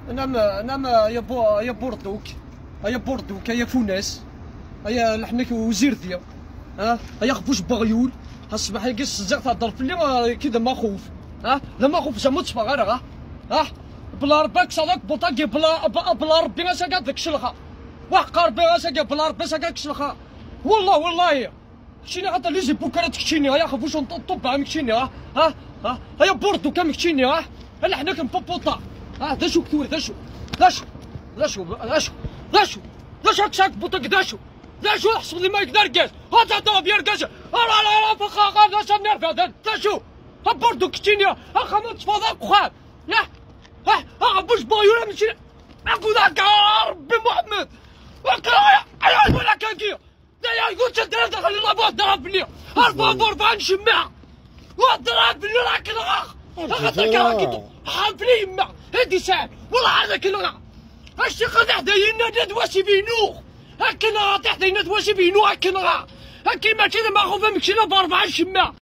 انا يا بوردوك يا فوناس يا لحنك وزيرتيا يا خفوش بغيول الصباح يقص الزق تهضر في اللي كذا ما خوف لا خوف زعما تصفى غير بلا ربك صداك بوطاكي بلا ربي غاسا كاع داك الشلخه وحق ربي غاسا كاع بلا ربي غاسا كاع الشلخه والله كشيني غادا لي زيبوكرات كشيني يا خفوش نطب عام كشيني يا بوردو كام كشيني انا حنا كنبوطا داشو كثور داشو كشاك بوطاك داشو حسب لي ما يقدر كاش هذا بيركاش لا فخا داش نرفع داشو بوردو كشيني خا تفضل خا بوش بايولا ماشي نقول لك ربي محمد ايوا ولا كاكي يا قلت انت خلي الله ضربني 4 نشمع وضربني راك الغاخ هذاك حافلي يما هادي ساعه والله هذاك الغاخ اش تاخذ حدايا ندواشي بينوخ هكا تحت ندواشي بينو هكا كيما كذا ما خوفا مكشينا ب4 نشمع